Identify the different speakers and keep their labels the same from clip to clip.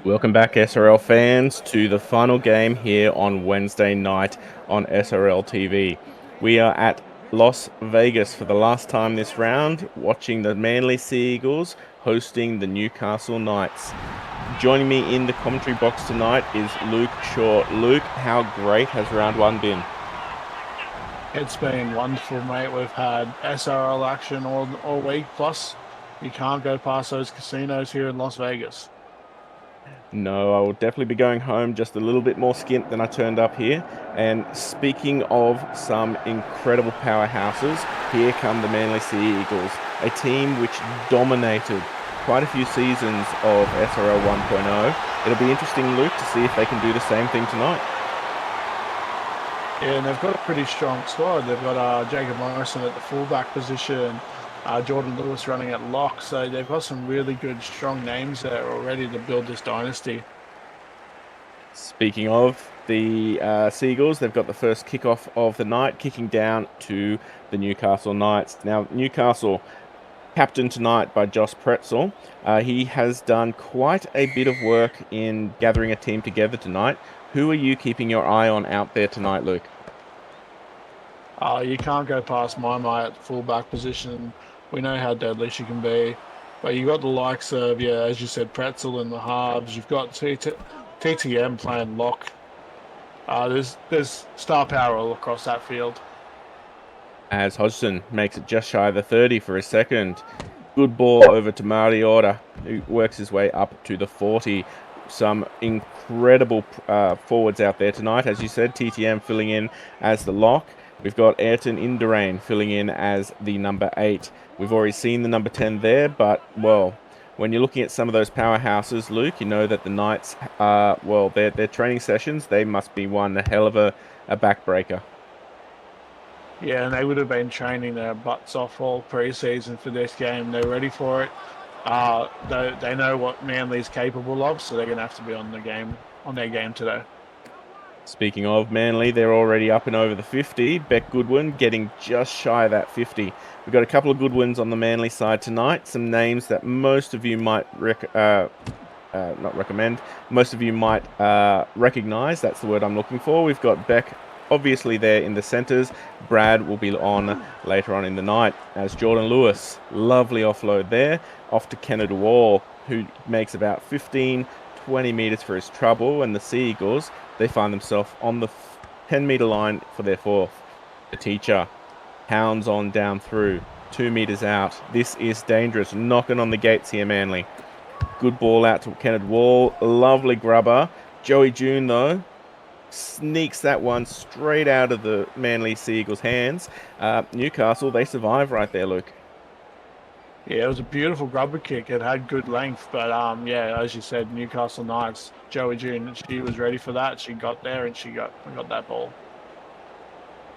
Speaker 1: Welcome back, SRL fans, to the final game here on Wednesday night on SRL TV. We are at Las Vegas for the last time this round, watching the Manly Sea Eagles hosting the Newcastle Knights. Joining me in the commentary box tonight is Luke Shaw. Luke, how great has round one been?
Speaker 2: It's been wonderful, mate. We've had SRL action all week. Plus, you can't go past those casinos here in Las Vegas.
Speaker 1: No, I will definitely be going home just a little bit more skint than I turned up here. And speaking of some incredible powerhouses, here come the Manly Sea Eagles, a team which dominated quite a few seasons of SRL 1.0. It'll be interesting, Luke, to see if they can do the same thing tonight.
Speaker 2: Yeah, and they've got a pretty strong squad. They've got Jacob Morrison at the fullback position, Jordan Lewis running at lock. So they've got some really good, strong names there already to build this dynasty.
Speaker 1: Speaking of the Seagulls, they've got the first kickoff of the night, kicking down to the Newcastle Knights. Now, Newcastle, captained tonight by Josh Pretzel. He has done quite a bit of work in gathering a team together tonight. Who are you keeping your eye on out there tonight, Luke?
Speaker 2: You can't go past my at the fullback position. We know how deadly she can be. But you've got the likes of, yeah, as you said, Pretzel in the halves. You've got TTM playing lock. There's star power all across that field.
Speaker 1: As Hodgson makes it just shy of the 30 for a second. Good ball over to Manly-Warringah, who works his way up to the 40. Some incredible forwards out there tonight. As you said, TTM filling in as the lock. We've got Ayrton Indurain filling in as the number 8. We've already seen the number 10 there, but, well, when you're looking at some of those powerhouses, Luke, you know that the Knights, their training sessions, they must be one hell of a backbreaker.
Speaker 2: Yeah, and they would have been training their butts off all pre-season for this game. They're ready for it. They know what Manly's capable of, so they're going to have to be on their game today.
Speaker 1: Speaking of Manly, they're already up and over the 50. Beck Goodwin getting just shy of that 50. We've got a couple of good wins on the Manly side tonight. Some names that most of you might not recommend. Most of you might recognise. That's the word I'm looking for. We've got Beck obviously there in the centres. Brad will be on later on in the night as Jordan Lewis. Lovely offload there. Off to Kennedy Wall, who makes about 15, 20 metres for his trouble. And the Sea Eagles, they find themselves on the 10-metre line for their fourth. The teacher hounds on down through, 2 metres out. This is dangerous. Knocking on the gates here, Manly. Good ball out to Kennedy Wall. Lovely grubber. Joey June, though, sneaks that one straight out of the Manly Sea Eagles' hands. Newcastle, they survive right there, Luke.
Speaker 2: Yeah, it was a beautiful grubber kick. It had good length, but yeah, as you said, Newcastle Knights, Joey June, she was ready for that. She got there and she got that ball.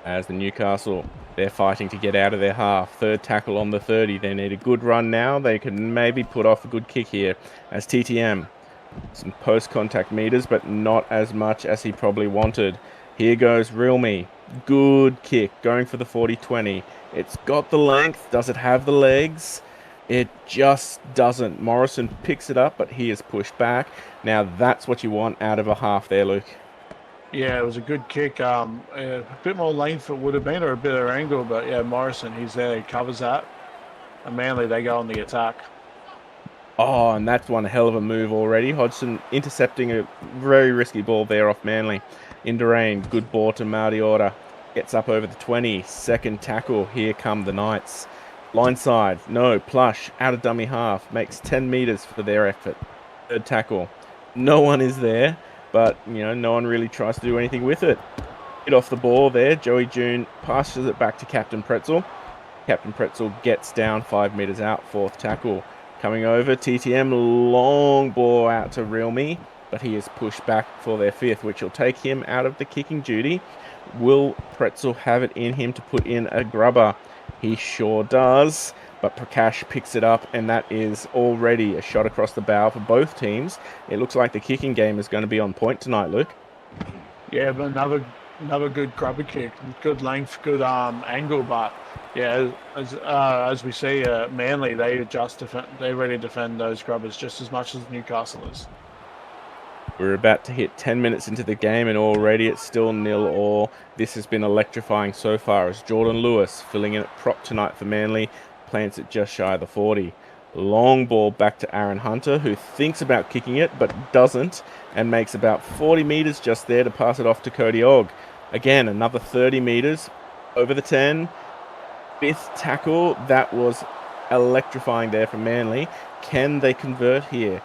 Speaker 1: As the Newcastle, they're fighting to get out of their half. Third tackle on the 30. They need a good run now. They can maybe put off a good kick here as TTM. Some post-contact meters, but not as much as he probably wanted. Here goes Realme. Good kick, going for the 40-20. It's got the length. Does it have the legs? It just doesn't. Morrison picks it up, but he is pushed back. Now that's what you want out of a half there, Luke.
Speaker 2: Yeah, it was a good kick. A bit more length it would have been, or a bit of angle, but yeah, Morrison, he's there, he covers that. And Manly, they go on the attack.
Speaker 1: Oh, and that's one hell of a move already. Hodgson intercepting a very risky ball there off Manly. Indurain, good ball to Manly-Warringah. Gets up over the 20. Second tackle. Here come the Knights. Line side. No. Plush. Out of dummy half. Makes 10 metres for their effort. Third tackle. No one is there, but, no one really tries to do anything with it. Hit off the ball there. Joey June passes it back to Captain Pretzel. Captain Pretzel gets down 5 metres out. Fourth tackle. Coming over, TTM, long ball out to Realme, but he is pushed back for their fifth, which will take him out of the kicking duty. Will Pretzel have it in him to put in a grubber? He sure does, but Prakash picks it up, and that is already a shot across the bow for both teams. It looks like the kicking game is going to be on point tonight, Luke.
Speaker 2: Yeah, but another Another good grubber kick, good length, good angle, but yeah, as we see, Manly they really defend those grubbers just as much as Newcastle is.
Speaker 1: We're about to hit 10 minutes into the game and already it's still 0-0. This has been electrifying so far as Jordan Lewis, filling in at prop tonight for Manly, plants it just shy of the 40. Long ball back to Aaron Hunter, who thinks about kicking it but doesn't, and makes about 40 metres just there to pass it off to Cody Ogg. Again, another 30 metres over the 10. Fifth tackle, that was electrifying there for Manly. Can they convert here?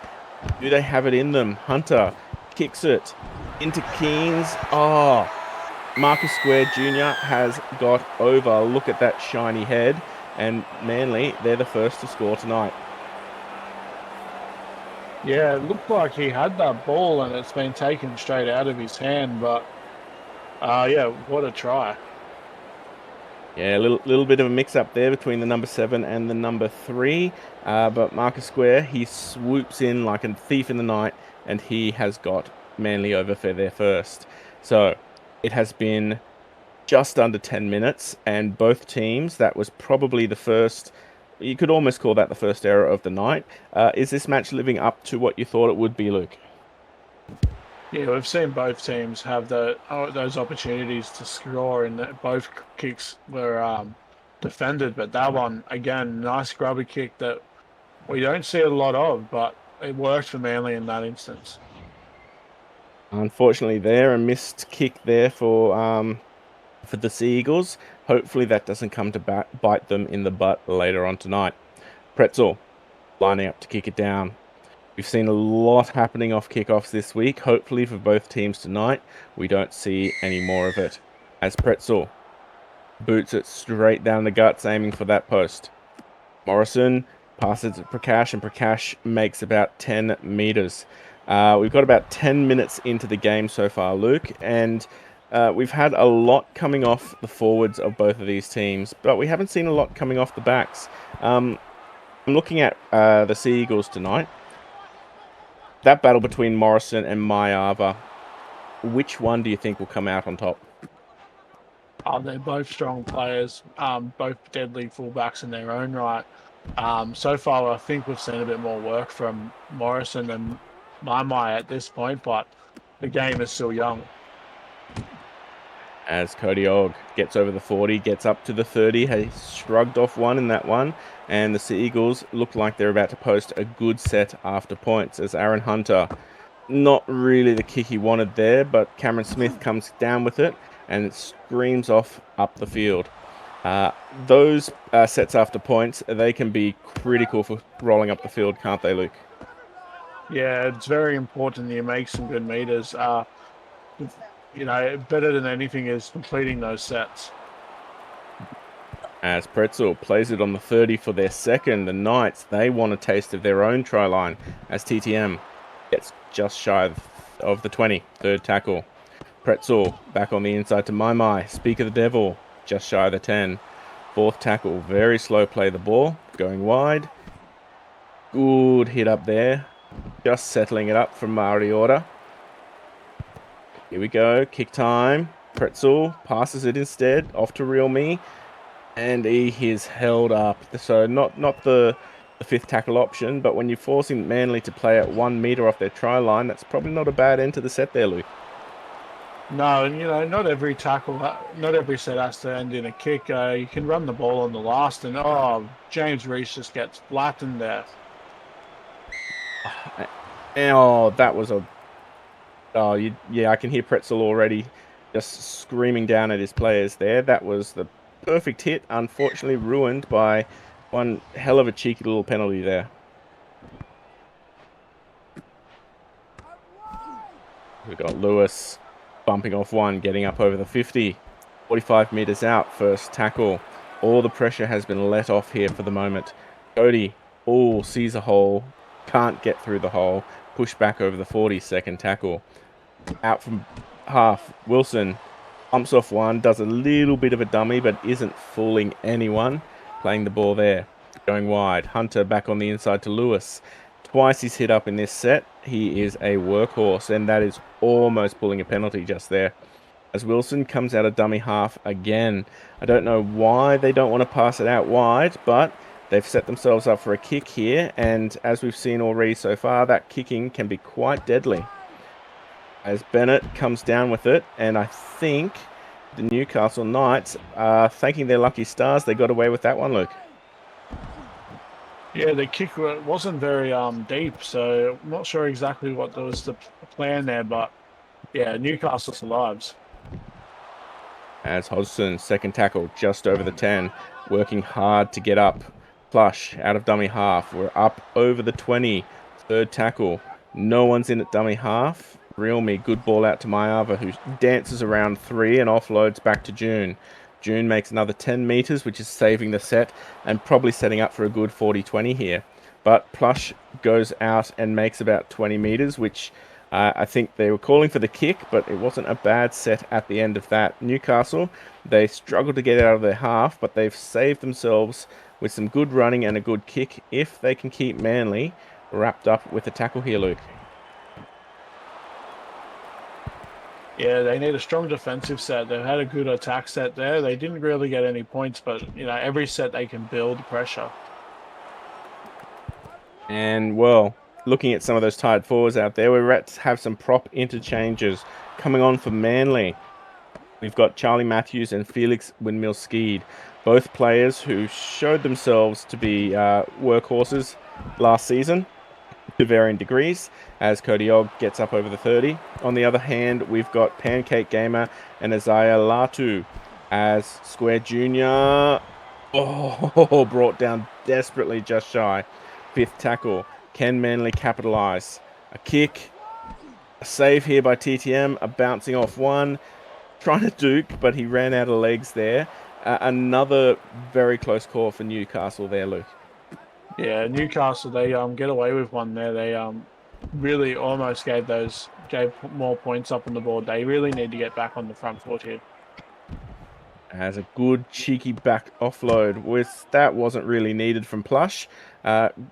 Speaker 1: Do they have it in them? Hunter kicks it into Keens. Oh, Marcus Square Jr. has got over. Look at that shiny head. And Manly, they're the first to score tonight.
Speaker 2: Yeah, it looked like he had that ball and it's been taken straight out of his hand, but yeah, what a try.
Speaker 1: Yeah, a little bit of a mix-up there between the number 7 and the number 3. But Marcus Square, he swoops in like a thief in the night, and he has got Manly over for their first. So it has been just under 10 minutes, and both teams, that was probably the first, you could almost call that the first error of the night. Is this match living up to what you thought it would be, Luke?
Speaker 2: Yeah, we've seen both teams have those opportunities to score, and both kicks were defended. But that one, again, nice grubby kick that we don't see a lot of, but it worked for Manly in that instance.
Speaker 1: Unfortunately, there, a missed kick there for the Sea Eagles. Hopefully that doesn't come to bite them in the butt later on tonight. Pretzel lining up to kick it down. We've seen a lot happening off kickoffs this week. Hopefully for both teams tonight, we don't see any more of it. As Pretzel boots it straight down the guts, aiming for that post. Morrison passes it to Prakash, and Prakash makes about 10 metres. We've got about 10 minutes into the game so far, Luke, and we've had a lot coming off the forwards of both of these teams, but we haven't seen a lot coming off the backs. I'm looking at the Sea Eagles tonight. That battle between Morrison and Mayava, which one do you think will come out on top?
Speaker 2: They're both strong players, both deadly fullbacks in their own right. So far, I think we've seen a bit more work from Morrison and Mai at this point, but the game is still young.
Speaker 1: As Cody Ogg gets over the 40, gets up to the 30, has shrugged off one in that one, and the Sea Eagles look like they're about to post a good set after points, as Aaron Hunter, not really the kick he wanted there, but Cameron Smith comes down with it, and it screams off up the field. Those sets after points, they can be critical for rolling up the field, can't they, Luke?
Speaker 2: Yeah, it's very important that you make some good meters. You know, better than anything is completing those sets.
Speaker 1: As Pretzel plays it on the 30 for their second, the Knights, they want a taste of their own try line as TTM gets just shy of the 20, third tackle. Pretzel back on the inside to Mai, Speak of the Devil, just shy of the 10. Fourth tackle, very slow play the ball, going wide. Good hit up there, just settling it up from Mariota. Here we go, kick time. Pretzel passes it instead, off to Real Me. And he is held up. So not the fifth tackle option, but when you're forcing Manly to play at 1 metre off their try line, that's probably not a bad end to the set there, Luke.
Speaker 2: No, and you know, not every set has to end in a kick. You can run the ball on the last, and James Reese just gets flattened there.
Speaker 1: Oh, that was a... Oh, yeah, I can hear Pretzel already just screaming down at his players there. That was the perfect hit, unfortunately ruined by one hell of a cheeky little penalty there. We've got Lewis bumping off one, getting up over the 50. 45 metres out, first tackle. All the pressure has been let off here for the moment. Cody, sees a hole, can't get through the hole. Push back over the 40, second tackle. Out from half, Wilson bumps off one, does a little bit of a dummy, but isn't fooling anyone. Playing the ball there, going wide. Hunter back on the inside to Lewis. Twice he's hit up in this set. He is a workhorse, and that is almost pulling a penalty just there. as Wilson comes out of dummy half again. I don't know why they don't want to pass it out wide, but they've set themselves up for a kick here, and as we've seen already so far, that kicking can be quite deadly. As Bennett comes down with it, and I think the Newcastle Knights are thanking their lucky stars they got away with that one, Luke.
Speaker 2: Yeah, the kick wasn't very deep, so I'm not sure exactly what was the plan there, but yeah, Newcastle survives.
Speaker 1: As Hodgson, second tackle, just over the 10, working hard to get up. Plush, out of dummy half. We're up over the 20. Third tackle. No one's in at dummy half. Realme, good ball out to Mayava, who dances around 3 and offloads back to June. June makes another 10 metres, which is saving the set and probably setting up for a good 40-20 here. But Plush goes out and makes about 20 metres, which I think they were calling for the kick, but it wasn't a bad set at the end of that. Newcastle, they struggled to get out of their half, but they've saved themselves with some good running and a good kick if they can keep Manly wrapped up with a tackle here, Luke.
Speaker 2: Yeah, they need a strong defensive set. They've had a good attack set there. They didn't really get any points, but every set they can build pressure.
Speaker 1: And, well, looking at some of those tied forwards out there, we're about to have some prop interchanges coming on for Manly. We've got Charlie Matthews and Felix Windmill-Skeed, both players who showed themselves to be workhorses last season to varying degrees, as Cody Ogg gets up over the 30. On the other hand, we've got Pancake Gamer and Isaiah Latu as Square Junior. Oh, brought down desperately, just shy. Fifth tackle. Can Manly capitalise? A kick. A save here by TTM. A bouncing off one. Trying to duke, but he ran out of legs there. Another very close call for Newcastle there, Luke.
Speaker 2: Yeah, Newcastle, they get away with one there. They really almost gave more points up on the board. They really need to get back on the front foot here.
Speaker 1: Has a good cheeky back offload. That wasn't really needed from Plush.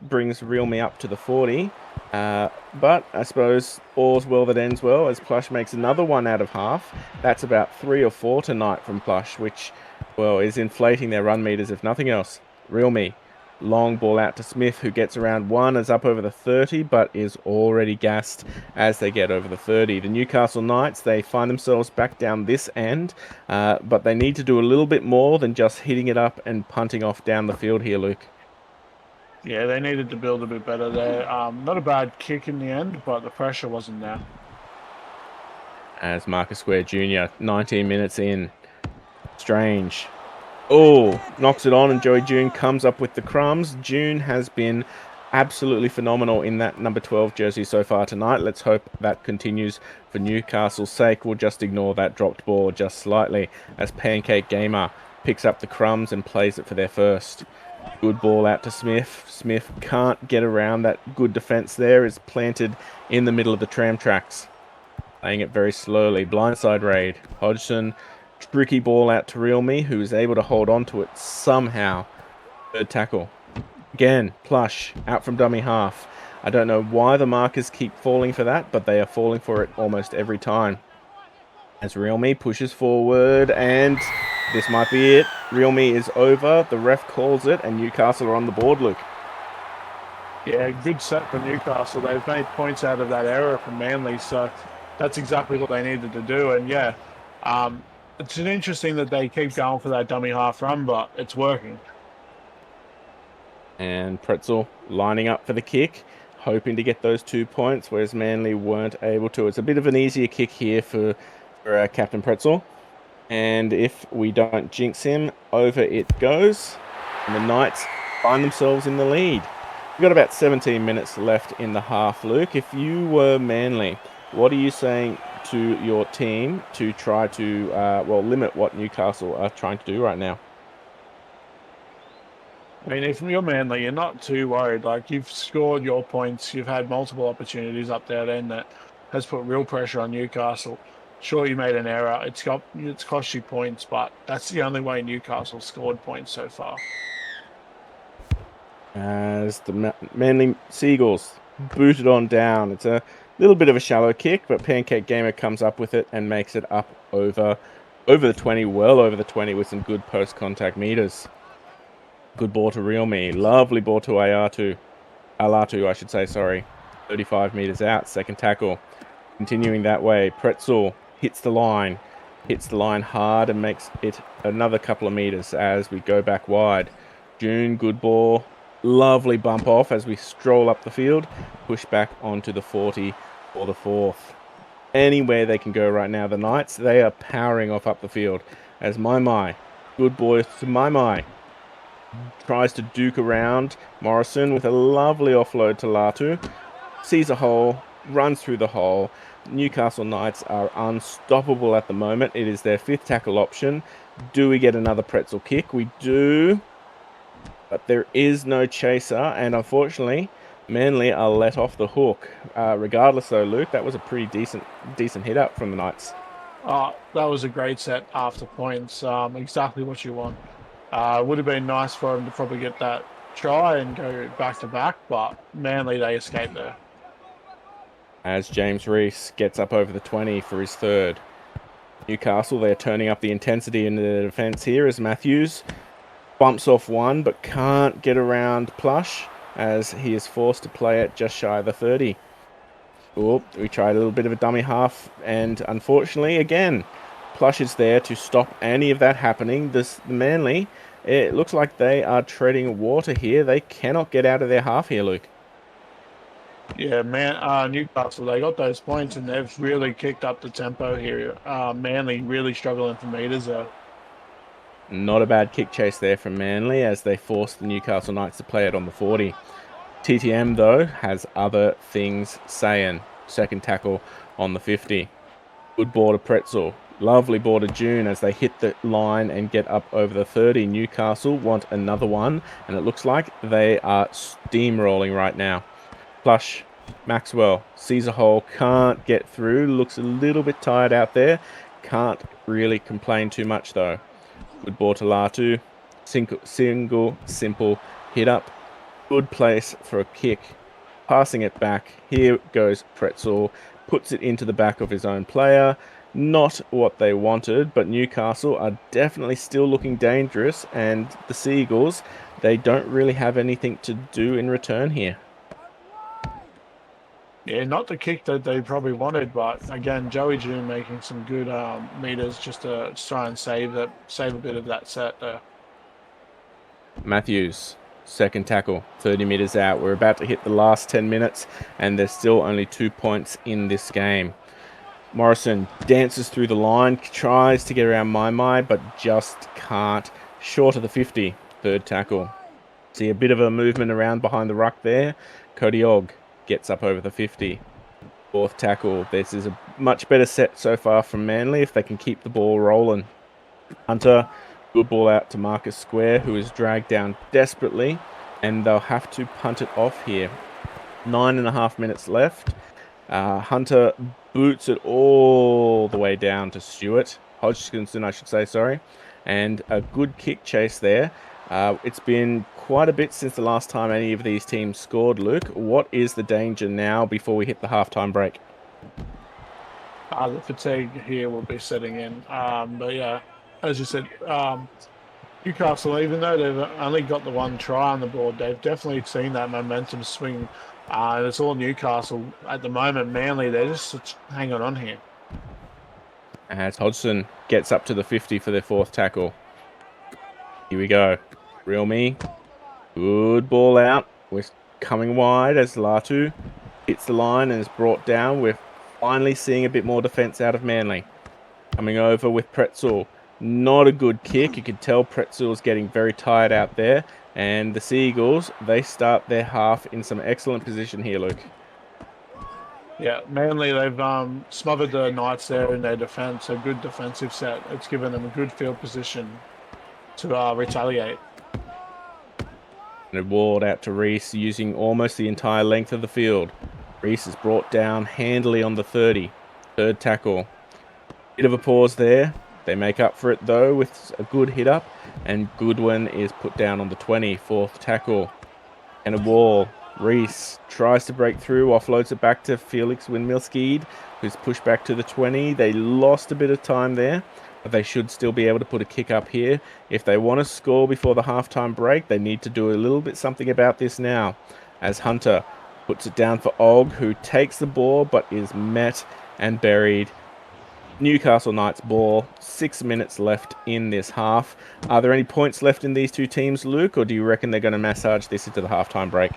Speaker 1: Brings Realme up to the 40. But I suppose all's well that ends well, as Plush makes another one out of half. That's about 3 or 4 tonight from Plush, which, well, is inflating their run meters if nothing else. Realme. Long ball out to Smith, who gets around 1, is up over the 30, but is already gassed as they get over the 30. The Newcastle Knights, they find themselves back down this end, but they need to do a little bit more than just hitting it up and punting off down the field here, Luke.
Speaker 2: Yeah, they needed to build a bit better there. Not a bad kick in the end, but the pressure wasn't there.
Speaker 1: As Marcus Square Jr., 19 minutes in. Strange. Oh, knocks it on, and Joey June comes up with the crumbs. June has been absolutely phenomenal in that number 12 jersey so far tonight. Let's hope that continues for Newcastle's sake. We'll just ignore that dropped ball just slightly as Pancake Gamer picks up the crumbs and plays it for their first. Good ball out to Smith. Smith can't get around that good defense there. It's planted in the middle of the tram tracks. Playing it very slowly. Blindside raid. Hodgson. Tricky ball out to Realme, who is able to hold on to it somehow. Third tackle. Again, Plush, out from dummy half. I don't know why the markers keep falling for that, but they are falling for it almost every time. As Realme pushes forward, and this might be it. Realme is over, the ref calls it, and Newcastle are on the board, Luke.
Speaker 2: Yeah, good set for Newcastle. They've made points out of that error from Manly, so that's exactly what they needed to do. And yeah, it's interesting that they keep going for that dummy half run, but it's working.
Speaker 1: And Pretzel lining up for the kick, hoping to get those 2 points, whereas Manly weren't able to. It's a bit of an easier kick here for Captain Pretzel. And if we don't jinx him, over it goes. And the Knights find themselves in the lead. We've got about 17 minutes left in the half, Luke. If you were Manly, what are you saying to your team to try to, limit what Newcastle are trying to do right now?
Speaker 2: I mean, if you're Manly, you're not too worried. Like, you've scored your points. You've had multiple opportunities up there then that has put real pressure on Newcastle. Sure, you made an error. It's cost you points, but that's the only way Newcastle scored points so far.
Speaker 1: As the Manly Seagulls booted on down. It's a Little bit of a shallow kick, but Pancake Gamer comes up with it and makes it up over the 20, well over the 20 with some good post-contact meters. Good ball to Real Me. Lovely ball to Alatu, I should say, sorry. 35 meters out, second tackle. Continuing that way, Pretzel hits the line hard and makes it another couple of meters as we go back wide. June, good ball. Lovely bump off as we stroll up the field. Push back onto the 40 for the fourth. Anywhere they can go right now, the Knights, they are powering off up the field. As My, good boy to My, tries to duke around Morrison with a lovely offload to Latu. Sees a hole, runs through the hole. Newcastle Knights are unstoppable at the moment. It is their fifth tackle option. Do we get another pretzel kick? We do. But there is no chaser, and unfortunately, Manly are let off the hook. Regardless, though, Luke, that was a pretty decent hit up from the Knights.
Speaker 2: That was a great set after points. Exactly what you want. Would have been nice for him to probably get that try and go back to back, but Manly, they escaped there.
Speaker 1: As James Reese gets up over the 20 for his third. Newcastle, they're turning up the intensity in the defence here as Matthews bumps off one but can't get around Plush as he is forced to play it just shy of the 30. Oh, we tried a little bit of a dummy half, and unfortunately, again, Plush is there to stop any of that happening. The Manly, it looks like they are treading water here. They cannot get out of their half here, Luke.
Speaker 2: Yeah, Newcastle, they got those points and they've really kicked up the tempo here. Manly really struggling for meters though.
Speaker 1: Not a bad kick chase there from Manly as they force the Newcastle Knights to play it on the 40. TTM, though, has other things saying. Second tackle on the 50. Good ball to Pretzel. Lovely ball to June as they hit the line and get up over the 30. Newcastle want another one, and it looks like they are steamrolling right now. Plush, Maxwell sees a hole, can't get through. Looks a little bit tired out there. Can't really complain too much, though. Good ball to Latu. Simple hit up. Good place for a kick. Passing it back. Here goes Pretzel. Puts it into the back of his own player. Not what they wanted, but Newcastle are definitely still looking dangerous, and the Seagulls, they don't really have anything to do in return here.
Speaker 2: Yeah, not the kick that they probably wanted, but again, Joey June making some good meters just to try and save a bit of that set there.
Speaker 1: Matthews, second tackle, 30 meters out. We're about to hit the last 10 minutes, and there's still only 2 points in this game. Morrison dances through the line, tries to get around My, but just can't. Short of the 50, third tackle. See a bit of a movement around behind the ruck there. Cody Ogg gets up over the 50. Fourth tackle. This is a much better set so far from Manly if they can keep the ball rolling. Hunter, good ball out to Marcus Square, who is dragged down desperately, and they'll have to punt it off here. 9.5 minutes left. Hunter boots it all the way down to Stewart. Hodgkinson, I should say, sorry. And a good kick chase there. It's been quite a bit since the last time any of these teams scored, Luke. What is the danger now before we hit the halftime break?
Speaker 2: The fatigue here will be setting in. But yeah, as you said, Newcastle, even though they've only got the one try on the board, they've definitely seen that momentum swing. It's all Newcastle at the moment. Manly, they're just hanging on here.
Speaker 1: As Hodgson gets up to the 50 for their fourth tackle. Here we go. Real Me. Good ball out. We're coming wide as Latu hits the line and is brought down. We're finally seeing a bit more defense out of Manly. Coming over with Pretzel. Not a good kick. You can tell Pretzel's getting very tired out there. And the Seagulls, they start their half in some excellent position here, Luke.
Speaker 2: Yeah, Manly, they've smothered the Knights there in their defence. A good defensive set. It's given them a good field position to retaliate.
Speaker 1: And a ward out to Reese using almost the entire length of the field. Reese is brought down handily on the 30. Third tackle. Bit of a pause there. They make up for it, though, with a good hit up. And Goodwin is put down on the 20. Fourth tackle. And a wall. Reese tries to break through, offloads it back to Felix Windmill-Skeed, who's pushed back to the 20. They lost a bit of time there, but they should still be able to put a kick up here. If they want to score before the halftime break, they need to do a little bit something about this now, as Hunter puts it down for Og, who takes the ball but is met and buried. Newcastle Knights ball, 6 minutes left in this half. Are there any points left in these two teams, Luke, or do you reckon they're going to massage this into the halftime break?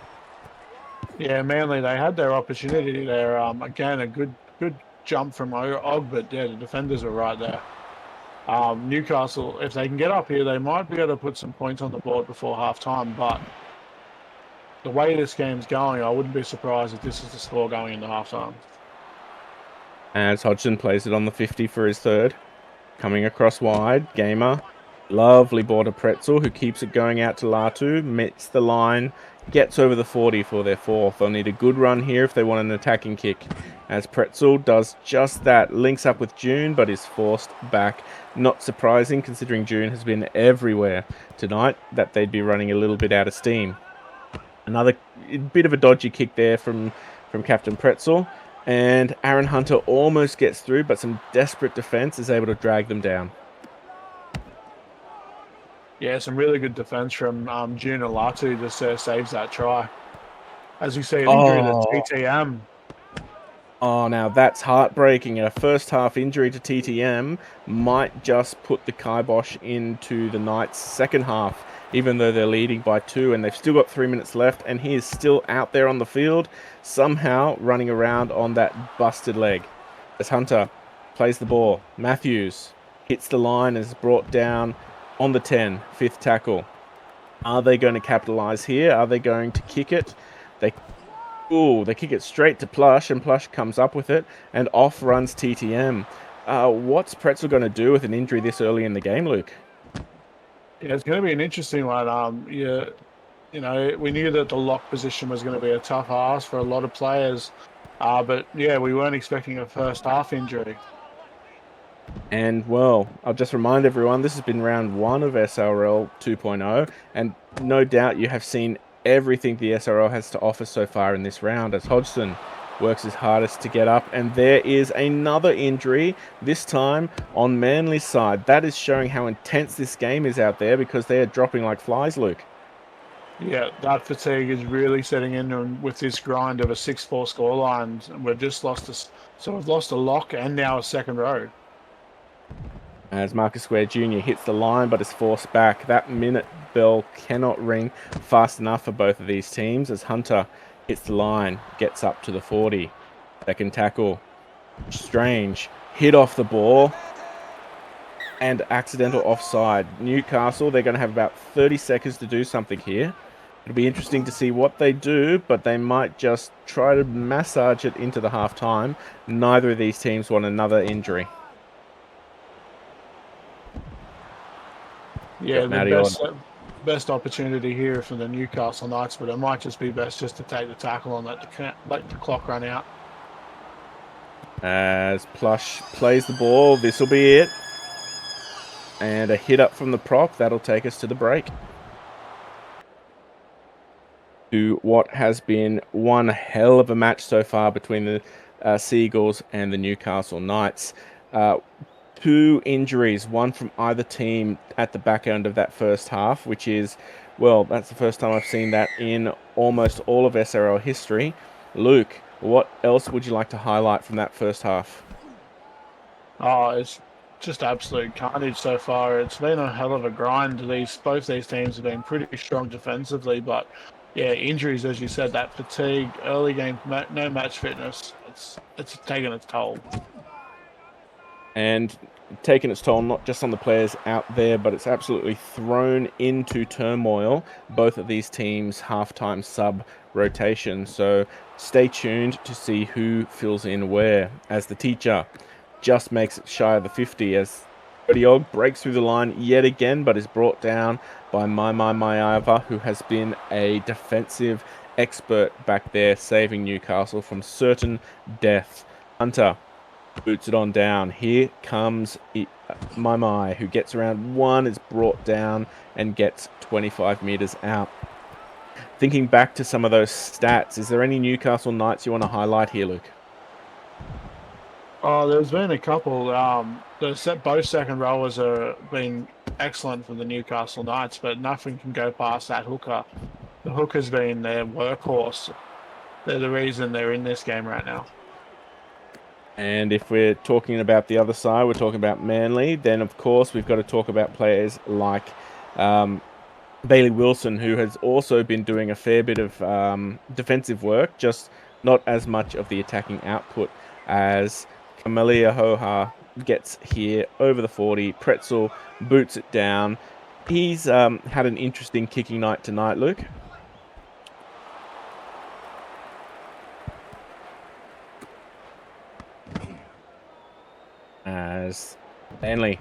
Speaker 2: Yeah, Manly, they had their opportunity there. Again, a good jump from Og, but yeah, the defenders were right there. Newcastle, if they can get up here, they might be able to put some points on the board before half-time, but the way this game's going, I wouldn't be surprised if this is the score going into half-time.
Speaker 1: As Hodgson plays it on the 50 for his third. Coming across wide, Gamer. Lovely ball to Pretzel, who keeps it going out to Latu. Meets the line, gets over the 40 for their fourth. They'll need a good run here if they want an attacking kick. As Pretzel does just that, links up with June, but is forced back. Not surprising, considering June has been everywhere tonight, that they'd be running a little bit out of steam. Another bit of a dodgy kick there from Captain Pretzel. And Aaron Hunter almost gets through, but some desperate defense is able to drag them down.
Speaker 2: Yeah, some really good defense from June Alatu just saves that try. As we see, an injury to TTM.
Speaker 1: Oh, now that's heartbreaking. A first half injury to TTM might just put the kibosh into the Knights' second half, even though they're leading by 2 and they've still got 3 minutes left, and he is still out there on the field, somehow running around on that busted leg. As Hunter plays the ball, Matthews hits the line and is brought down on the 10, 5th tackle. Are they going to capitalize here? Are they going to kick it? They kick it straight to Plush, and Plush comes up with it, and off runs TTM. What's Pretzel going to do with an injury this early in the game, Luke?
Speaker 2: Yeah, it's going to be an interesting one. You know, we knew that the lock position was going to be a tough ask for a lot of players, but yeah, we weren't expecting a first half injury.
Speaker 1: And, well, I'll just remind everyone, this has been round 1 of SRL 2.0, and no doubt you have seen everything the SRL has to offer so far in this round, as Hodgson works his hardest to get up, and there is another injury, this time on Manly's side. That is showing how intense this game is out there, because they are dropping like flies, Luke.
Speaker 2: Yeah, that fatigue is really setting in with this grind of a 6-4 scoreline. We've just we've lost a lock and now a second row.
Speaker 1: As Marcus Square Jr. hits the line but is forced back. That minute bell cannot ring fast enough for both of these teams, as Hunter hits the line, gets up to the 40. Second tackle. Strange. Hit off the ball. And accidental offside. Newcastle, they're going to have about 30 seconds to do something here. It'll be interesting to see what they do, but they might just try to massage it into the half time. Neither of these teams want another injury.
Speaker 2: Yeah, the best opportunity here for the Newcastle Knights, but it might just be best just to take the tackle and let the clock run out.
Speaker 1: As Plush plays the ball, this will be it. And a hit up from the prop, that'll take us to the break. To what has been one hell of a match so far between the Seagulls and the Newcastle Knights. 2 injuries, one from either team at the back end of that first half, which is, well, that's the first time I've seen that in almost all of SRL history. Luke, what else would you like to highlight from that first half?
Speaker 2: Oh, it's just absolute carnage so far. It's been a hell of a grind. Both these teams have been pretty strong defensively, but yeah, injuries, as you said, that fatigue, early game, no match fitness, it's taken its toll.
Speaker 1: And taken its toll not just on the players out there, but it's absolutely thrown into turmoil both of these teams' halftime sub rotation. So stay tuned to see who fills in where, as the teacher just makes it shy of the 50, as Odiog breaks through the line yet again, but is brought down by Maiava, who has been a defensive expert back there, saving Newcastle from certain death. Hunter boots it on down. Here comes Mai, who gets around 1, is brought down and gets 25 meters out. Thinking back to some of those stats, is there any Newcastle Knights you want to highlight here, Luke?
Speaker 2: Oh, there's been a couple. Both second rowers have been excellent for the Newcastle Knights, but nothing can go past that hooker. The hooker's been their workhorse. They're the reason they're in this game right now.
Speaker 1: And if we're talking about the other side, we're talking about Manly, then of course we've got to talk about players like Bailey Wilson, who has also been doing a fair bit of defensive work, just not as much of the attacking output as Camelia Hoha gets here over the 40. Pretzel boots it down. He's had an interesting kicking night tonight, Luke. As Manly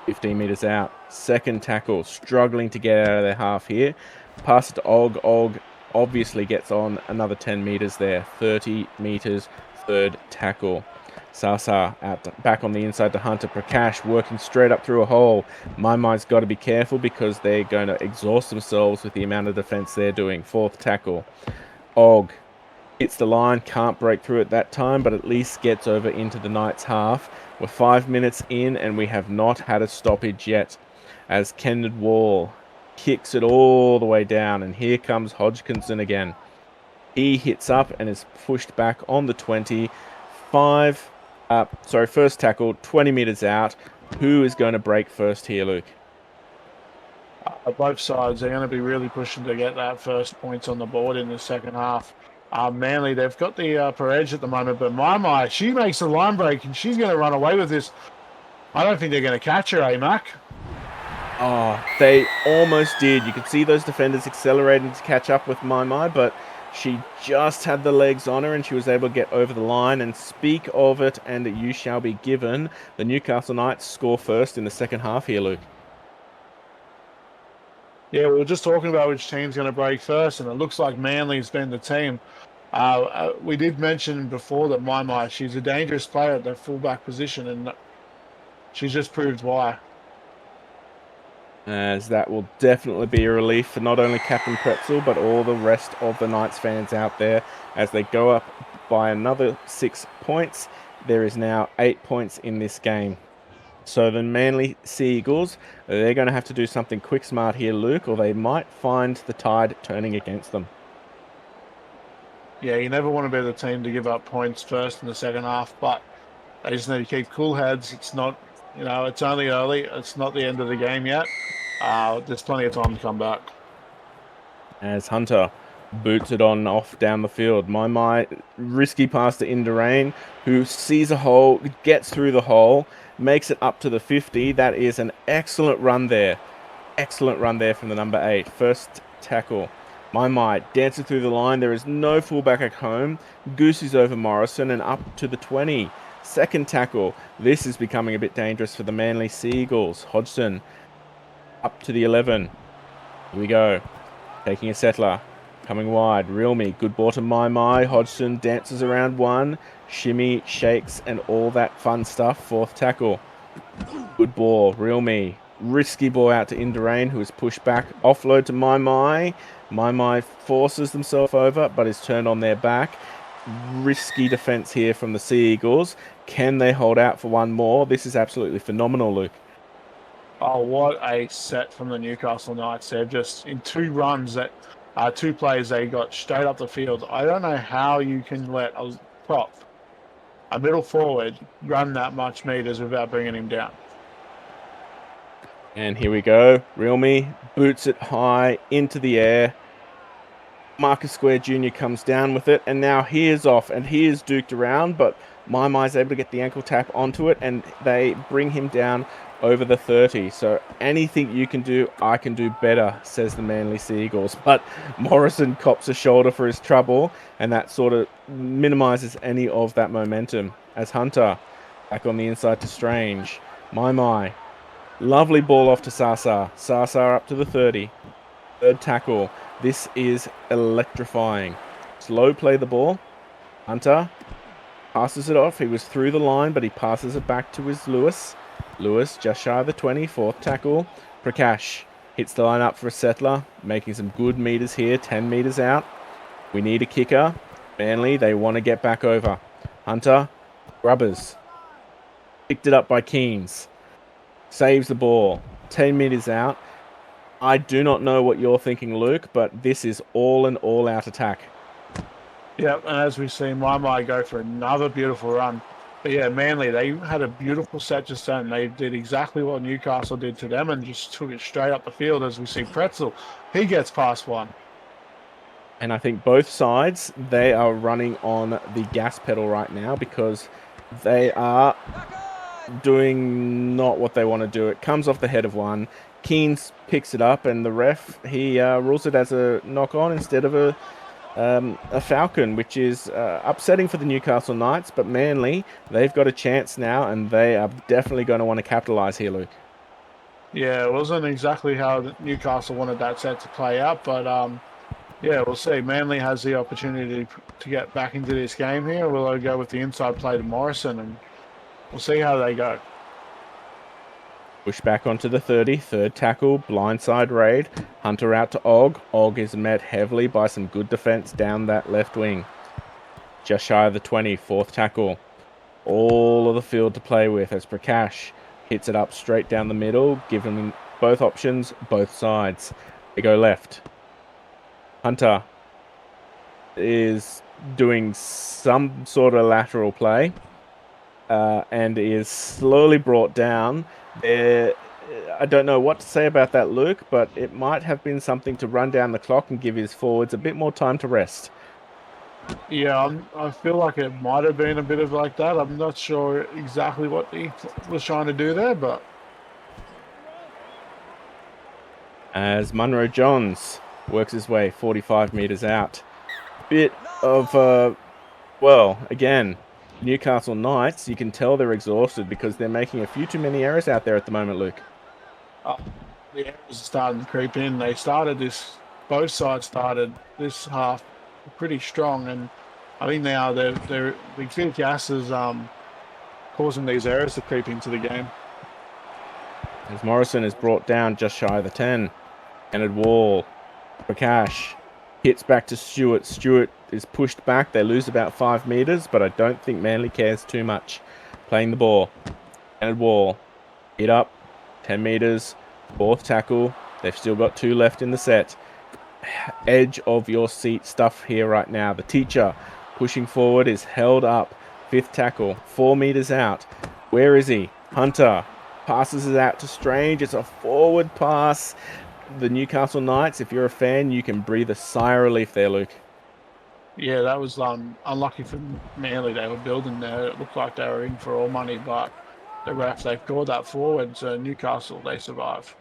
Speaker 1: 15 meters out, second tackle, struggling to get out of their half here. Pass it to Og. Og obviously gets on another 10 meters there. 30 meters, third tackle. Sasa back on the inside to Hunter. Prakash working straight up through a hole. Mai's got to be careful because they're going to exhaust themselves with the amount of defense they're doing. Fourth tackle. Og hits the line, can't break through at that time, but at least gets over into the Knights' half. We're 5 minutes in, and we have not had a stoppage yet, as Kenneth Wall kicks it all the way down, and here comes Hodgkinson again. He hits up and is pushed back on the 20. First tackle, 20 meters out. Who is going to break first here, Luke?
Speaker 2: Both sides, they're going to be really pushing to get that first points on the board in the second half. Manly, they've got the upper edge at the moment, but Mai, she makes a line break and she's going to run away with this. I don't think they're going to catch her, Mac?
Speaker 1: Oh, they almost did. You could see those defenders accelerating to catch up with Mai, but she just had the legs on her and she was able to get over the line. And speak of it, and you shall be given. The Newcastle Knights score first in the second half here, Luke.
Speaker 2: Yeah, we were just talking about which team's going to break first, and it looks like Manly's been the team. We did mention before that Mai, she's a dangerous player at the fullback position, and she's just proved why.
Speaker 1: As that will definitely be a relief for not only Captain Pretzel, but all the rest of the Knights fans out there as they go up by another 6 points. There is now 8 points in this game. So the Manly Sea Eagles, they're going to have to do something quick smart here, Luke, or they might find the tide turning against them.
Speaker 2: Yeah, you never want to be the team to give up points first in the second half, but they just need to keep cool heads. It's not, it's only early. It's not the end of the game yet. There's plenty of time to come back.
Speaker 1: As Hunter boots it on off down the field. Mai, risky pass to Indurain, who sees a hole, gets through the hole, makes it up to the 50. That is an excellent run there. Excellent run there from the number 8. First tackle. Mai dances through the line. There is no fullback at home. Goosey's over Morrison and up to the 20. Second tackle. This is becoming a bit dangerous for the Manly Sea Eagles. Hodgson up to the 11. Here we go. Taking a settler. Coming wide. Realme. Good ball to Mai. Hodgson dances around one. Shimmy, shakes, and all that fun stuff. Fourth tackle. Good ball. Realme. Risky ball out to Indurain, who is pushed back. Offload to Mai. Mai forces themselves over, but is turned on their back. Risky defense here from the Sea Eagles. Can they hold out for one more? This is absolutely phenomenal, Luke.
Speaker 2: Oh, what a set from the Newcastle Knights. They've just, in 2 runs, that 2 plays, they got straight up the field. I don't know how you can let a middle forward, run that much meters without bringing him down.
Speaker 1: And here we go. Realme boots it high into the air. Marcus Square Jr. comes down with it, and now he is off, and he is duked around, but Mai's able to get the ankle tap onto it, and they bring him down over the 30. So anything you can do, I can do better, says the Manly Sea Eagles. But Morrison cops a shoulder for his trouble, and that sort of minimises any of that momentum. As Hunter back on the inside to Strange. Mai. Lovely ball off to Sasa. Sasa up to the 30. Third tackle. This is electrifying. Slow play the ball. Hunter passes it off. He was through the line, but he passes it back to his Lewis. Lewis just shy of the 20. Fourth tackle. Prakash Hits the line up for a settler, making some good meters here, 10 meters out. We need a kicker. Manly, they want to get back over. Hunter, Grubbers. Picked it up by Keens. Saves the ball. 10 meters out. I do not know what you're thinking, Luke, but this is all an all-out attack.
Speaker 2: Yeah, and as we see, my go for another beautiful run. But yeah, Manly, they had a beautiful set just then. They did exactly what Newcastle did to them and just took it straight up the field. As we see Pretzel, he gets past one.
Speaker 1: And I think both sides, they are running on the gas pedal right now because they are doing not what they want to do. It comes off the head of one. Keens picks it up, and the ref, he rules it as a knock-on instead of a Falcon, which is upsetting for the Newcastle Knights. But Manly, they've got a chance now, and they are definitely going to want to capitalise here, Luke.
Speaker 2: Yeah, it wasn't exactly how Newcastle wanted that set to play out, but yeah, we'll see. Manly has the opportunity to get back into this game here. Will they go with the inside play to Morrison, and we'll see how they go.
Speaker 1: Push back onto the 30, third tackle, blindside raid. Hunter out to Og. Og is met heavily by some good defense down that left wing. Just shy of the 20, fourth tackle. All of the field to play with as Prakash hits it up straight down the middle, giving them both options, both sides. They go left. Hunter is doing some sort of lateral play and is slowly brought down. I don't know what to say about that, Luke, but it might have been something to run down the clock and give his forwards a bit more time to rest.
Speaker 2: Yeah, I feel like it might have been a bit of like that. I'm not sure exactly what he was trying to do there, but...
Speaker 1: As Munro Johns works his way 45 metres out. Bit of, well, again, Newcastle Knights, you can tell they're exhausted because they're making a few too many errors out there at the moment, Luke.
Speaker 2: Oh, the errors are starting to creep in. Both sides started this half pretty strong, and I think now the extreme gas is causing these errors to creep into the game.
Speaker 1: As Morrison is brought down just shy of the 10. Kenneth Wall, Prakash, hits back to Stewart. Stewart is pushed back. They lose about 5 metres, but I don't think Manly cares too much. Playing the ball. Kenneth Wall, hit up, 10 metres, fourth tackle. They've still got 2 left in the set. Edge of your seat stuff here right now. The teacher pushing forward is held up. 5th tackle, 4 metres out. Where is he? Hunter passes it out to Strange. It's a forward pass. The Newcastle Knights, if you're a fan, you can breathe a sigh of relief there, Luke.
Speaker 2: Yeah, that was unlucky for Manly. They were building there. It looked like they were in for all money, but the ref, they called that forward, so Newcastle, they survive.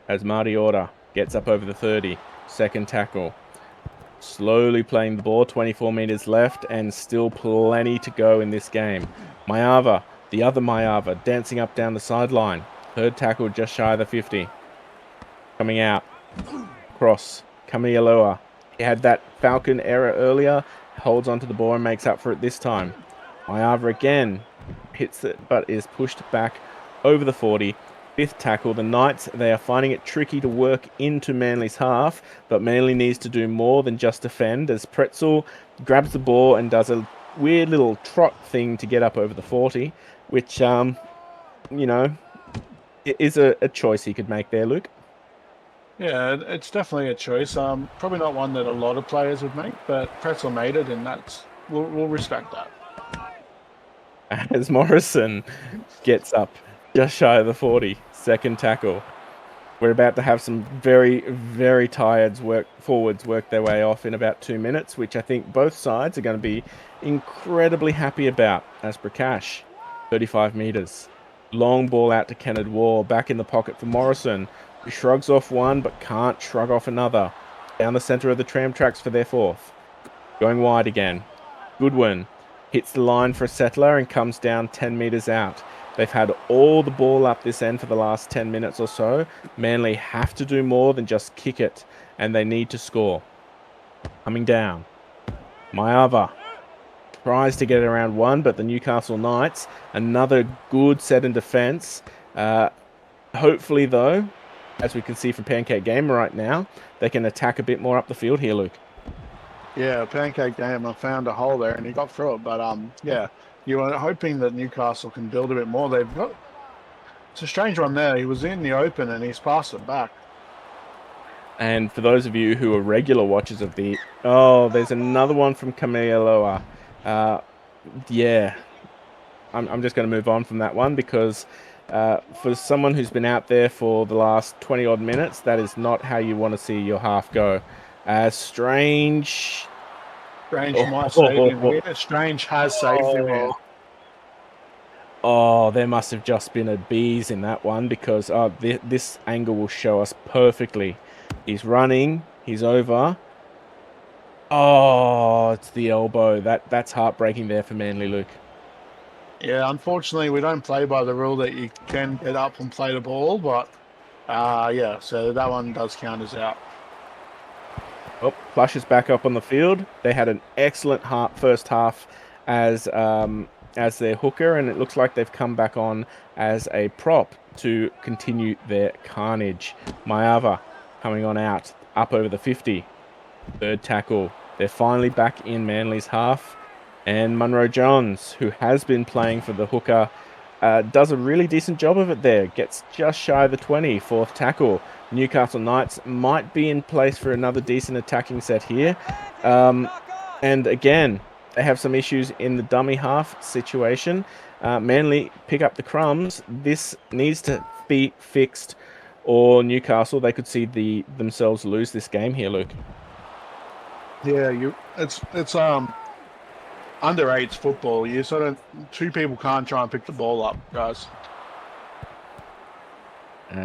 Speaker 1: As Marty Order gets up over the 30, 2nd tackle. Slowly playing the ball, 24 metres left, and still plenty to go in this game. Mayava, the other Mayava, dancing up down the sideline. 3rd tackle just shy of the 50. Coming out. Cross. Kamialoa. He had that Falcon error earlier. Holds onto the ball and makes up for it this time. Mayava again hits it, but is pushed back over the 40. 5th tackle. The Knights, they are finding it tricky to work into Manly's half, but Manly needs to do more than just defend as Pretzel grabs the ball and does a weird little trot thing to get up over the 40, which, you know, is a choice he could make there, Luke.
Speaker 2: Yeah, it's definitely a choice. Probably not one that a lot of players would make, but Pretzel made it, and we'll respect that.
Speaker 1: As Morrison gets up just shy of the 40, 2nd tackle. We're about to have some very, very tired forwards work their way off in about 2 minutes, which I think both sides are going to be incredibly happy about. As Prakash, 35 metres. Long ball out to Kenneth Wall, back in the pocket for Morrison. He shrugs off one, but can't shrug off another. Down the centre of the tram tracks for their 4th. Going wide again. Goodwin hits the line for a settler and comes down 10 metres out. They've had all the ball up this end for the last 10 minutes or so. Manly have to do more than just kick it, and they need to score. Coming down. Mayava tries to get around one, but the Newcastle Knights, another good set in defence. Hopefully, though, as we can see from Pancake Gamer right now, they can attack a bit more up the field here, Luke.
Speaker 2: Yeah, Pancake Gamer found a hole there and he got through it. But yeah, you were hoping that Newcastle can build a bit more. It's a strange one there. He was in the open and he's passed it back.
Speaker 1: And for those of you who are regular watchers of the... Oh, there's another one from Kamialoa. Yeah, I'm just going to move on from that one because for someone who's been out there for the last 20-odd minutes, that is not how you want to see your half go. Strange...
Speaker 2: Strange might save him here. Strange has saved him here.
Speaker 1: Oh, there must have just been a bees in that one because this angle will show us perfectly. He's running. He's over. Oh, it's the elbow. That's heartbreaking there for Manly, Luke.
Speaker 2: Yeah, unfortunately, we don't play by the rule that you can get up and play the ball, but yeah, so that one does count as out.
Speaker 1: Oh, Plush is back up on the field. They had an excellent first half as their hooker, and it looks like they've come back on as a prop to continue their carnage. Maava coming on out, up over the 50. Third tackle. They're finally back in Manly's half. And Munro Jones, who has been playing for the hooker, does a really decent job of it there. Gets just shy of the 20. Fourth tackle. Newcastle Knights might be in place for another decent attacking set here. And again, they have some issues in the dummy half situation. Manly pick up the crumbs. This needs to be fixed, or Newcastle, they could see themselves lose this game here, Luke.
Speaker 2: Yeah, it's under eights football. You sort of two people can't try and pick the ball up, guys.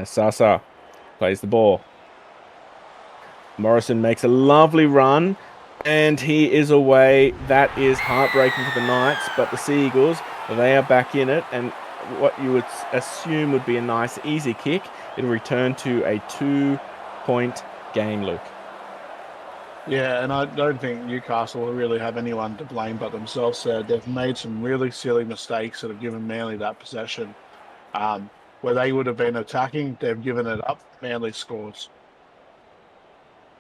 Speaker 1: Sasa plays the ball. Morrison makes a lovely run, and he is away. That is heartbreaking for the Knights, but the Sea Eagles, they are back in it, and what you would assume would be a nice, easy kick, it'll return to a 2-point game, Luke.
Speaker 2: Yeah, and I don't think Newcastle will really have anyone to blame but themselves there. They've made some really silly mistakes that have given Manly that possession. Where they would have been attacking, they've given it up. Manly scores.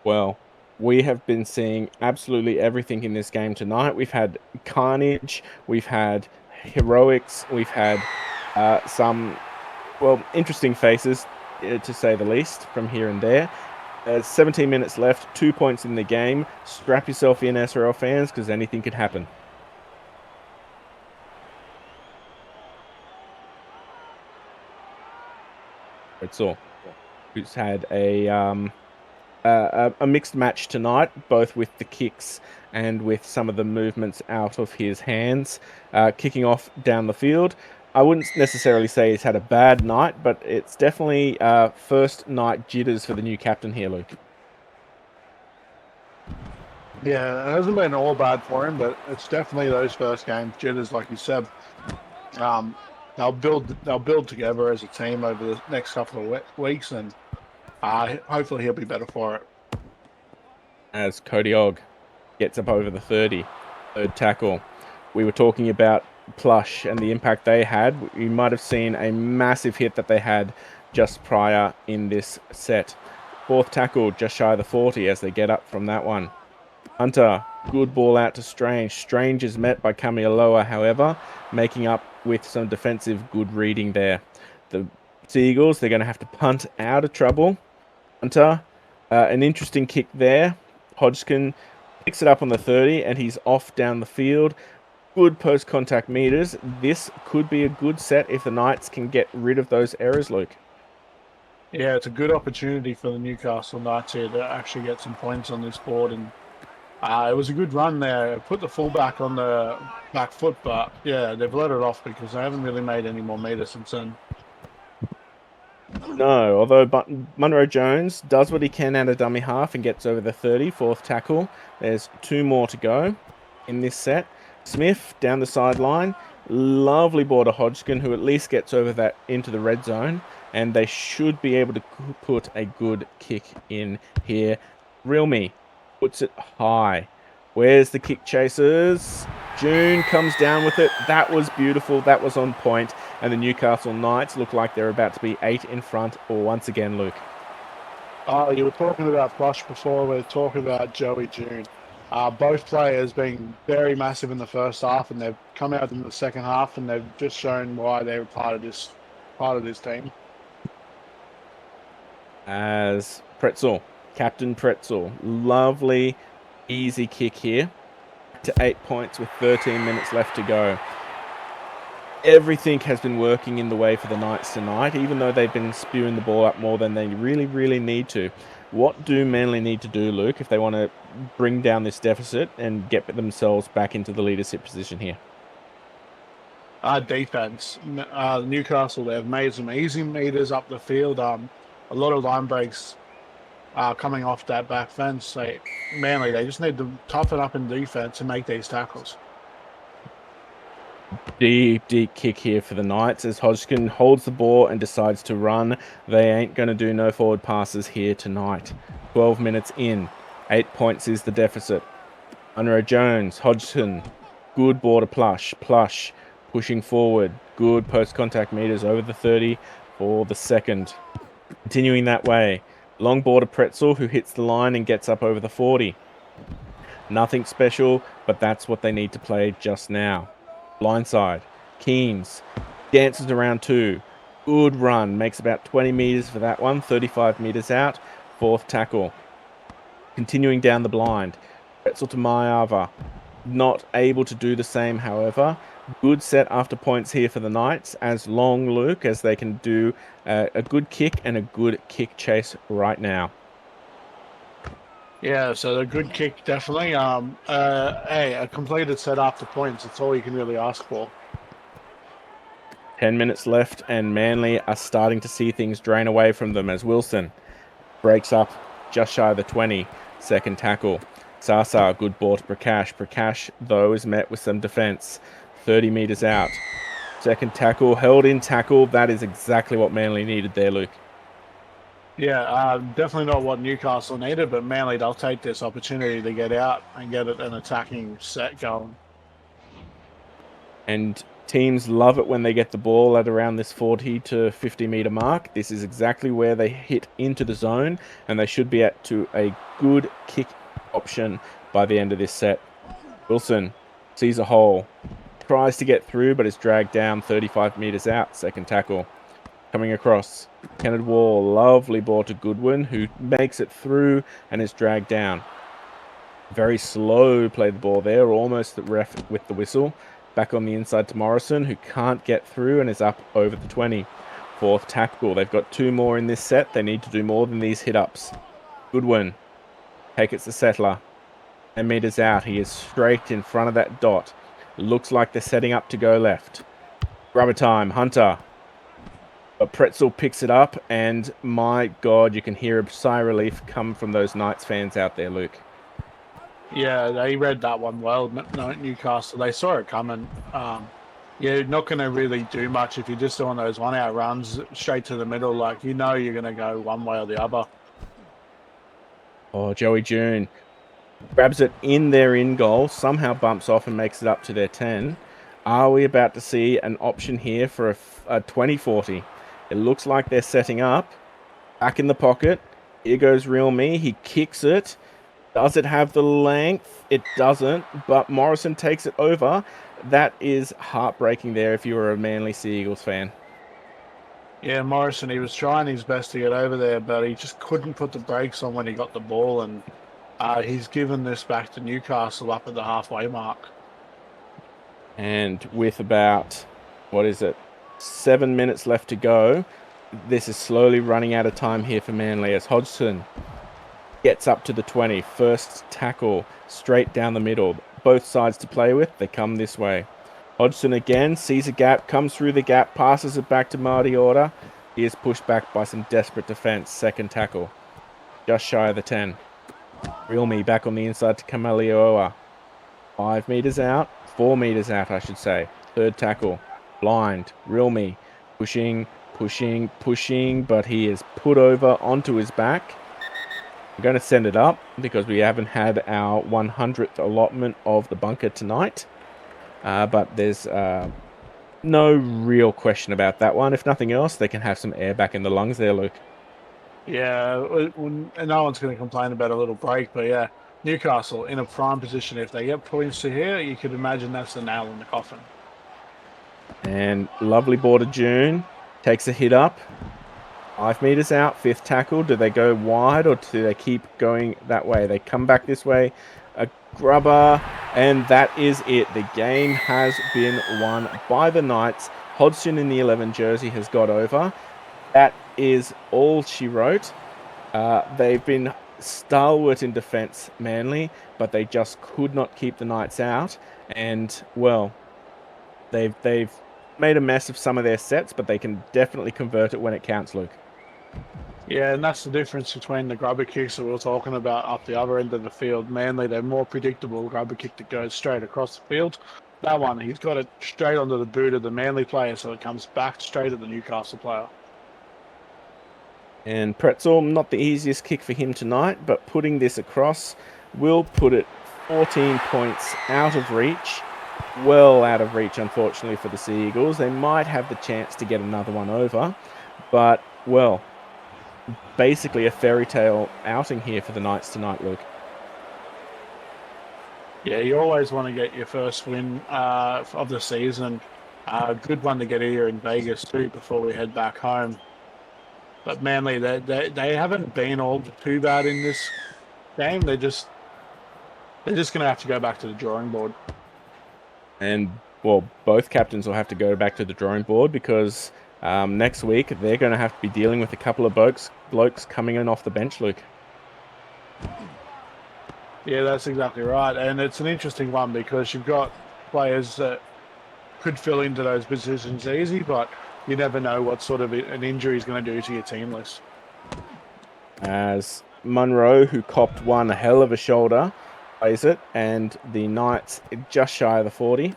Speaker 1: Well, we have been seeing absolutely everything in this game tonight. We've had carnage, we've had heroics, we've had some, well, interesting faces, to say the least, from here and there. 17 minutes left, 2 points in the game. Strap yourself in, SRL fans, because anything could happen. It's all. Who's had a mixed match tonight, both with the kicks and with some of the movements out of his hands. Kicking off down the field. I wouldn't necessarily say he's had a bad night, but it's definitely first night jitters for the new captain here, Luke.
Speaker 2: Yeah, it hasn't been all bad for him, but it's definitely those first game jitters, like you said. They'll build together as a team over the next couple of weeks, and hopefully he'll be better for it.
Speaker 1: As Cody Ogg gets up over the 30, third tackle. We were talking about Plush and the impact they had. You might have seen a massive hit that they had just prior in this set. Fourth tackle, just shy of the 40 as they get up from that one. Hunter, good ball out to Strange. Strange is met by Kamialoa, however, making up with some defensive good reading there. The Sea Eagles, they're going to have to punt out of trouble. Hunter, an interesting kick there. Hodgkin picks it up on the 30 and he's off down the field. Good post-contact meters. This could be a good set if the Knights can get rid of those errors, Luke.
Speaker 2: Yeah, it's a good opportunity for the Newcastle Knights here to actually get some points on this board. And it was a good run there. Put the fullback on the back foot, but yeah, they've let it off because they haven't really made any more meters since then.
Speaker 1: No, although Munro Jones does what he can out of dummy half and gets over the 30, fourth tackle. There's 2 more to go in this set. Smith down the sideline. Lovely ball to Hodgkin, who at least gets over that into the red zone. And they should be able to put a good kick in here. Realme puts it high. Where's the kick chasers? June comes down with it. That was beautiful. That was on point. And the Newcastle Knights look like they're about to be 8 in front once again, Luke.
Speaker 2: Oh, you were talking about Plush before. We're talking about Joey June. Both players being very massive in the first half, and they've come out in the second half, and they've just shown why they're part of this team.
Speaker 1: As Pretzel, Captain Pretzel, lovely, easy kick here to 8 points with 13 minutes left to go. Everything has been working in the way for the Knights tonight, even though they've been spewing the ball up more than they really need to. What do Manly need to do, Luke, if they want to bring down this deficit and get themselves back into the leadership position here?
Speaker 2: Defense. Newcastle, they've made some easy meters up the field. A lot of line breaks coming off that back fence. Manly, they just need to toughen up in defense and make these tackles.
Speaker 1: Deep kick here for the Knights as Hodgkin holds the ball and decides to run. They ain't going to do no forward passes here tonight. 12 minutes in. 8 points is the deficit. Munro Jones, Hodgson, good ball to Plush. Plush pushing forward. Good post-contact meters over the 30 for the second. Continuing that way. Long ball to Pretzel, who hits the line and gets up over the 40. Nothing special, but that's what they need to play just now. Blindside. Keens dances around 2. Good run. Makes about 20 meters for that one. 35 meters out. Fourth tackle. Continuing down the blind. Pretzel to Mayava. Not able to do the same, however. Good set after points here for the Knights. As long, Luke, as they can do a good kick and a good kick chase right now.
Speaker 2: Yeah, so a good kick, definitely. Hey, a completed set after points. That's all you can really ask for.
Speaker 1: 10 minutes left, and Manly are starting to see things drain away from them as Wilson breaks up just shy of the 20. Second tackle. Sasa, good ball to Prakash. Prakash, though, is met with some defense. 30 meters out. Second tackle, held in tackle. That is exactly what Manly needed there, Luke.
Speaker 2: Yeah, definitely not what Newcastle needed, but Manly, they'll take this opportunity to get out and get an attacking set going.
Speaker 1: And teams love it when they get the ball at around this 40 to 50 meter mark. This is exactly where they hit into the zone, and they should be at to a good kick option by the end of this set. Wilson sees a hole, tries to get through, but is dragged down 35 meters out. Second tackle. Coming across. Kenneth Wall, lovely ball to Goodwin, who makes it through and is dragged down. Very slow play the ball there, almost the ref with the whistle. Back on the inside to Morrison, who can't get through and is up over the 20. Fourth tackle. They've got 2 more in this set. They need to do more than these hit-ups. Goodwin. Take it to Settler. 10 meters out. He is straight in front of that dot. Looks like they're setting up to go left. Rubber time. Hunter. But Pretzel picks it up, and my God, you can hear a sigh of relief come from those Knights fans out there, Luke.
Speaker 2: Yeah, they read that one well. Newcastle, they saw it coming. You're not going to really do much if you're just doing those one-out runs straight to the middle. Like, you know you're going to go one way or the other.
Speaker 1: Oh, Joey June grabs it in their in goal, somehow bumps off and makes it up to their 10. Are we about to see an option here for a 20-40? It looks like they're setting up. Back in the pocket. Here goes Real Me. He kicks it. Does it have the length? It doesn't, but Morrison takes it over. That is heartbreaking there if you were a Manly Sea Eagles fan.
Speaker 2: Yeah, Morrison, he was trying his best to get over there, but he just couldn't put the brakes on when he got the ball, and he's given this back to Newcastle up at the halfway mark.
Speaker 1: And with about, 7 minutes left to go, this is slowly running out of time here for Manly as Hodgson gets up to the 20. First tackle straight down the middle. Both sides to play with. They come this way. Hodgson again sees a gap, comes through the gap, passes it back to Marty Order. He is pushed back by some desperate defense. Second tackle. Just shy of the 10. Real Me back on the inside to Kamalioa. 5 meters out. 4 meters out, I should say. Third tackle. Blind. Real Me. Pushing, but he is put over onto his back. I'm going to send it up because we haven't had our 100th allotment of the bunker tonight. But there's no real question about that one. If nothing else, they can have some air back in the lungs there, Luke.
Speaker 2: Yeah, and no one's going to complain about a little break, but yeah, Newcastle in a prime position. If they get points to here, you could imagine that's the nail in the coffin.
Speaker 1: And lovely ball to June. Takes a hit up. 5 meters out, fifth tackle. Do they go wide or do they keep going that way? They come back this way. A grubber, and that is it. The game has been won by the Knights. Hodgson in the 11 jersey has got over. That is all she wrote. They've been stalwart in defence, Manly, but they just could not keep the Knights out. And, well, they've made a mess of some of their sets, but they can definitely convert it when it counts, Luke.
Speaker 2: Yeah, and that's the difference between the grubber kicks that we were talking about up the other end of the field. Manly, they're more predictable grubber kick that goes straight across the field. That one, he's got it straight onto the boot of the Manly player, so it comes back straight at the Newcastle player.
Speaker 1: And Pretzel, not the easiest kick for him tonight, but putting this across will put it 14 points out of reach. Well out of reach, unfortunately, for the Sea Eagles. They might have the chance to get another one over, but, well, basically a fairy tale outing here for the Knights tonight, Luke.
Speaker 2: Yeah, you always want to get your first win of the season. Good one to get here in Vegas too before we head back home. But Manly, they haven't been all too bad in this game. They're just going to have to go back to the drawing board.
Speaker 1: And, well, both captains will have to go back to the drawing board because next week they're going to have to be dealing with a couple of blokes coming in off the bench, Luke.
Speaker 2: Yeah, that's exactly right. And it's an interesting one because you've got players that could fill into those positions easy, but you never know what sort of an injury is going to do to your team list.
Speaker 1: As Munro, who copped one hell of a shoulder, plays it, and the Knights just shy of the 40.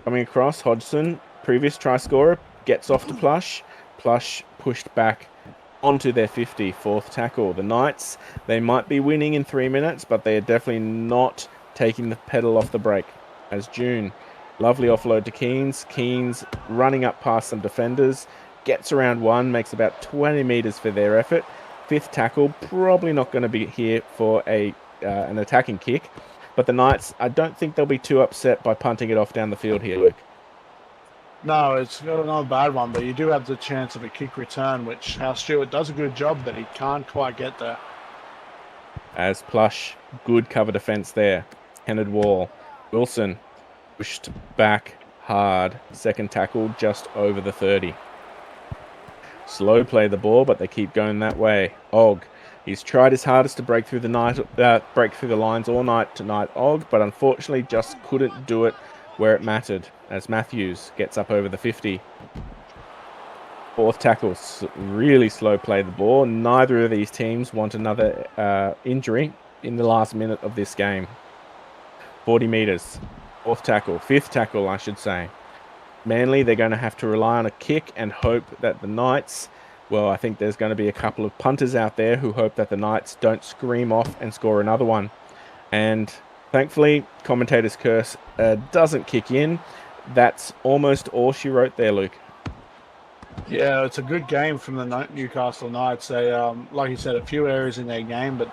Speaker 1: Coming across, Hodgson, previous try scorer, gets off to Plush. Plush pushed back onto their 50, fourth tackle. The Knights, they might be winning in 3 minutes, but they are definitely not taking the pedal off the brake. As June, lovely offload to Keens. Keens running up past some defenders, gets around one, makes about 20 meters for their effort. Fifth tackle, probably not going to be here for an attacking kick. But the Knights, I don't think they'll be too upset by punting it off down the field here, Luke.
Speaker 2: No, it's not a bad one, but you do have the chance of a kick return, which House Stewart does a good job, but he can't quite get there.
Speaker 1: As Plush, good cover defense there. Kennard Wall. Wilson pushed back hard. Second tackle just over the 30. Slow play the ball, but they keep going that way. Og. He's tried his hardest to break through the lines all night tonight, Og, but unfortunately just couldn't do it where it mattered, as Matthews gets up over the 50. Fourth tackle, really slow play the ball. Neither of these teams want another injury in the last minute of this game. 40 meters. Fourth tackle, fifth tackle, I should say. Manly, they're going to have to rely on a kick and hope that the Knights, well, I think there's going to be a couple of punters out there who hope that the Knights don't scream off and score another one. And thankfully, commentator's curse doesn't kick in. That's almost all she wrote there, Luke.
Speaker 2: Yeah, it's a good game from the Newcastle Knights. They, like you said, a few errors in their game, but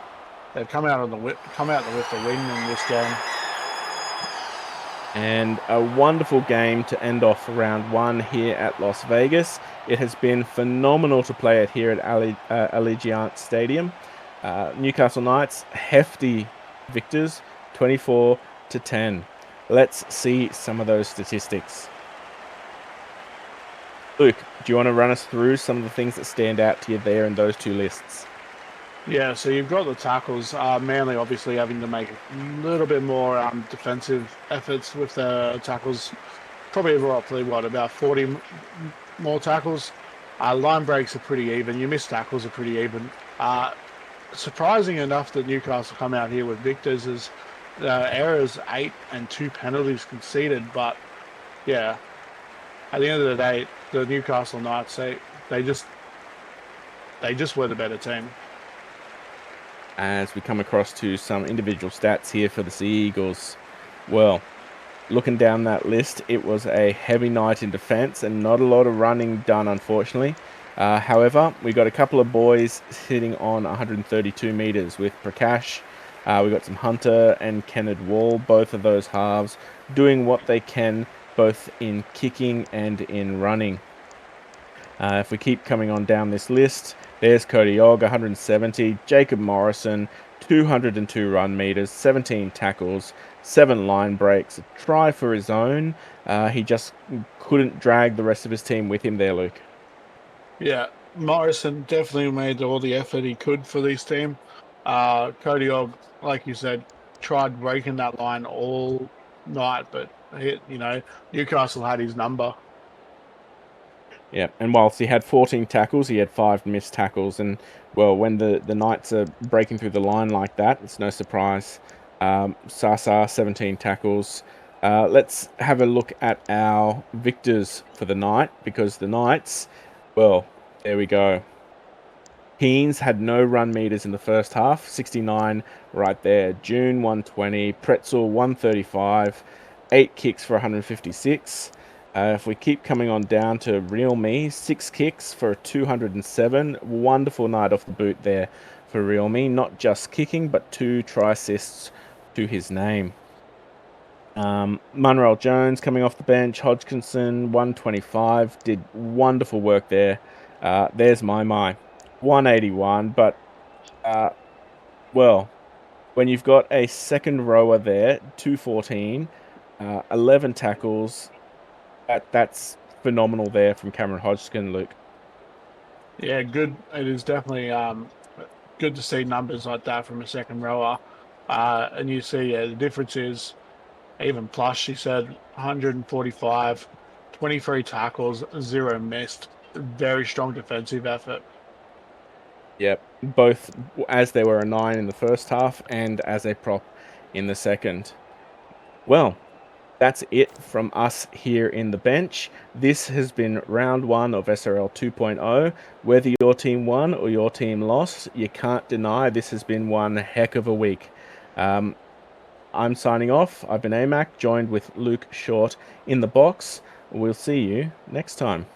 Speaker 2: they've come out with the win in this game.
Speaker 1: And a wonderful game to end off round one here at Las Vegas. It has been phenomenal to play it here at Allegiant Stadium. Newcastle Knights, hefty victors, 24-10. Let's see some of those statistics. Luke, do you want to run us through some of the things that stand out to you there in those two lists?
Speaker 2: Yeah, so you've got the tackles. Manly obviously having to make a little bit more defensive efforts with the tackles. Probably roughly, about 40 more tackles. Line breaks are pretty even. Your missed tackles are pretty even. Surprising enough that Newcastle come out here with victors is errors 8 and 2 penalties conceded. But yeah, at the end of the day, the Newcastle Knights they just were the better team.
Speaker 1: As we come across to some individual stats here for the Sea Eagles. Well, looking down that list, it was a heavy night in defence and not a lot of running done, unfortunately. However, we got a couple of boys sitting on 132 metres with Prakash. We got some Hunter and Kenneth Wall, both of those halves, doing what they can both in kicking and in running. If we keep coming on down this list, there's Cody Ogg, 170, Jacob Morrison, 202 run meters, 17 tackles, 7 line breaks, a try for his own. He just couldn't drag the rest of his team with him there, Luke.
Speaker 2: Yeah, Morrison definitely made all the effort he could for this team. Cody Ogg, like you said, tried breaking that line all night, but Newcastle had his number.
Speaker 1: Yeah, and whilst he had 14 tackles, he had 5 missed tackles. And, well, when the Knights are breaking through the line like that, it's no surprise. Sasa, 17 tackles. Let's have a look at our victors for the night, because the Knights, well, there we go. Keens had no run meters in the first half, 69 right there. June, 120. Pretzel, 135. 8 kicks for 156. If we keep coming on down to Real Me, 6 kicks for 207. Wonderful night off the boot there for Real Me. Not just kicking, but 2 try assists to his name. Munro Jones coming off the bench. Hodgkinson, 125. Did wonderful work there. There's my 181. But, well, when you've got a second rower there, 214, 11 tackles, that's phenomenal there from Cameron Hodgkin, Luke.
Speaker 2: Yeah, good. It is definitely good to see numbers like that from a second rower. And you see, the difference is even Plush, he said 145, 23 tackles, 0 missed. Very strong defensive effort.
Speaker 1: Yep, both as they were a 9 in the first half and as a prop in the second. Well, that's it from us here in the bench. This has been round 1 of SRL 2.0. Whether your team won or your team lost, you can't deny this has been one heck of a week. I'm signing off. I've been AMAC, joined with Luke Short in the box. We'll see you next time.